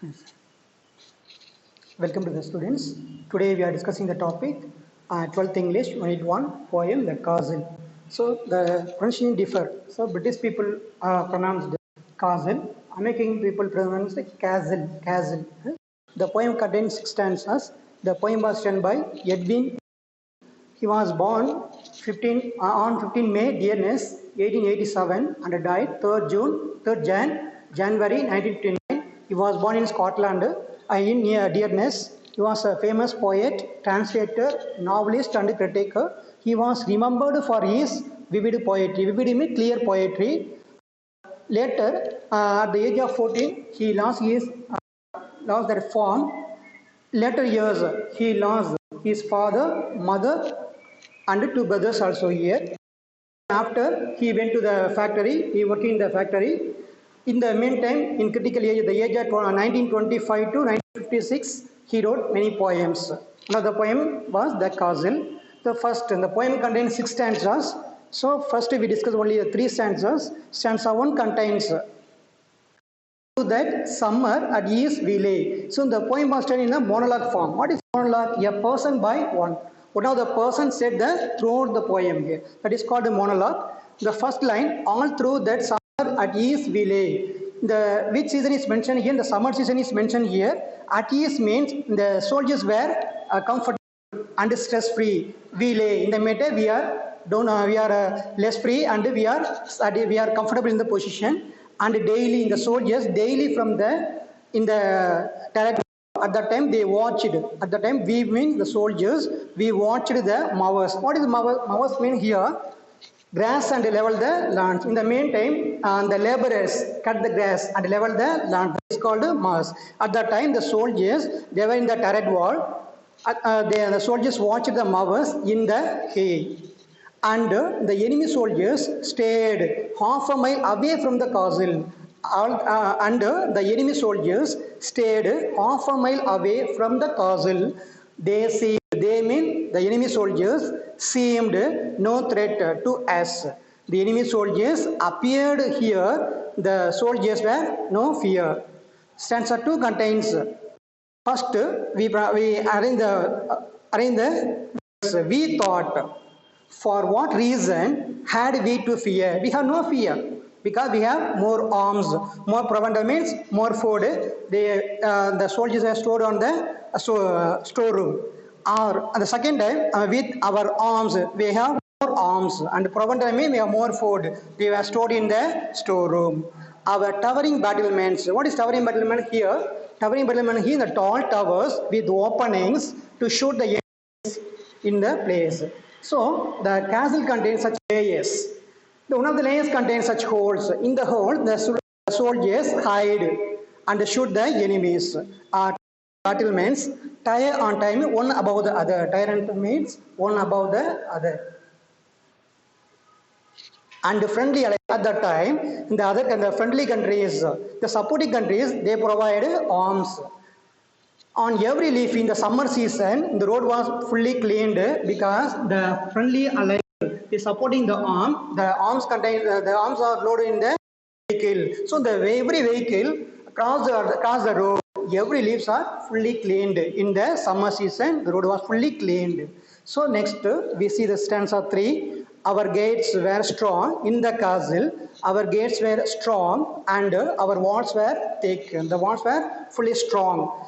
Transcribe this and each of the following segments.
Yes. Welcome to the students. Today we are discussing the topic 12th English Unit 1 poem The Castle. So the pronunciation differ. So British people pronounced castle. American people pronounce it castle. Castle. The poem contains 6 stanzas. The poem was written by Edwin. He was born 15 May dearness 1887 and died 3rd January 1929. He was born in Scotland in Dearness. He was a famous poet, translator, novelist and critic. He was remembered for his vivid poetry. Vivid means clear poetry. Later, at the age of 14, he lost that form. Later years, he lost his father, mother, and 2 brothers also here. After he went to the factory, he worked in the factory. In the meantime, in critical age, the age of 1925 to 1956, he wrote many poems. One of the poem was The Castle. The poem contains 6 stanzas. So first we discuss only the 3 stanzas. Stanza 1 contains that summer at ease we lay. So the poem was written in a monologue form. What is monologue? A person by one. One of the person said throughout the poem here. That is called a monologue. The first line, all through that summer at ease we lay. Which season is mentioned here? The summer season is mentioned here. At ease means the soldiers were comfortable and stress free. We lay in the matter. We are less free and we are comfortable in the position. And daily the soldiers daily from in the direct at that time they watched. At the time we mean the soldiers, we watched the mowers. What is mowers? Mowers mean here grass and level the land. In the meantime, the laborers cut the grass and level the land. It's called mowers. At that time the soldiers, they were in the turret wall. The soldiers watched the mowers in the hay. And the enemy soldiers stayed half a mile away from the castle. And the enemy soldiers stayed half a mile away from the castle. They mean the enemy soldiers seemed no threat to us. The enemy soldiers appeared here. The soldiers were no fear. Stanza 2 contains first we arrange the we thought. For what reason had we to fear? We have no fear because we have more arms, more provender means more food. The soldiers are stored on the storeroom. Or the second time, with our arms, we have more arms, and provender means we have more food. We were stored in the storeroom. Our towering battlements. What is towering battlement here? Towering battlement here, the tall towers with openings to shoot the enemies in the place. So the castle contains such layers. One of the layers contains such holes. In the hole, the soldiers hide and shoot the enemies. Battlements, tier on time, one above the other. Tier means one above the other. And friendly at that time, in the friendly countries, the supporting countries, they provide arms. On every leaf in the summer season, the road was fully cleaned because the friendly alliance is supporting the arm. The arms are loaded in the vehicle. So every vehicle across the road, every leaves are fully cleaned. In the summer season, the road was fully cleaned. So next we see the stanza 3. Our gates were strong in the castle. Our gates were strong and our walls were thick. The walls were fully strong.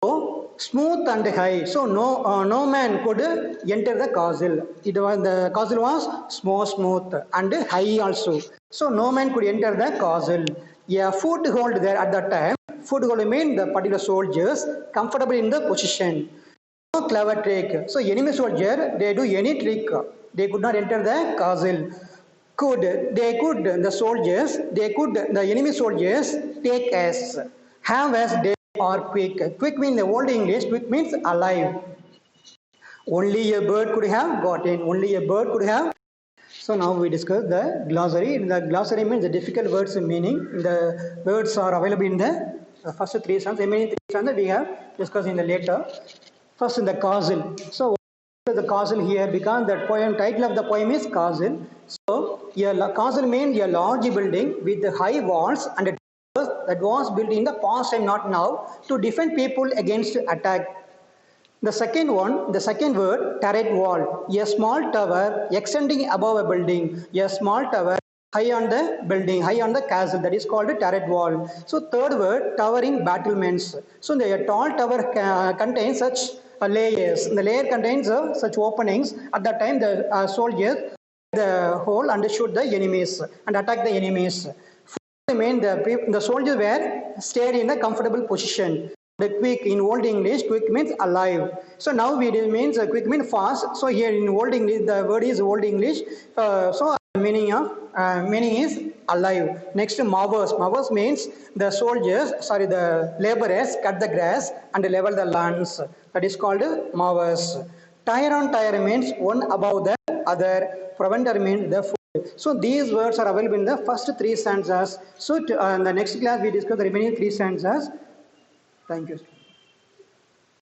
So, smooth and high. So no man could enter the castle. The castle was smooth and high also. So no man could enter the castle. A foothold there at that time. Foothold means the particular soldiers comfortable in the position. No clever trick. So enemy soldier, they do any trick. They could not enter the castle. The enemy soldiers take us, have us dead or quick. Quick means the old English, quick means alive. Only a bird could have got in. Only a bird could have. So now we discuss the glossary. The glossary means the difficult words meaning. The words are available in the first 3 stanzas. The remaining 3 stanzas we have discussed in the later. First in the castle. So the castle here because the title of the poem is castle. So a castle means a large building with high walls and that was built in the past time, not now, to defend people against attack. The second one, the second word, turret wall, a small tower extending above a building, a small tower high on the building, high on the castle, that is called a turret wall. So third word, towering battlements. So the tall tower contains such layers. The layer contains such openings. At that time, the soldiers the hole and shoot the enemies and attack the enemies. The soldiers were stayed in a comfortable position. The quick in old English, quick means alive. So now it means quick means fast. So here in old English, the word is old English. So meaning is alive. Next, mowers. Mowers means the soldiers, sorry, the laborers cut the grass and level the lands. That is called mowers. Tire on tire means one above the other. Provender means the food. So these words are available in the first three stanzas. So in the next class we discuss the remaining three stanzas. Thank you.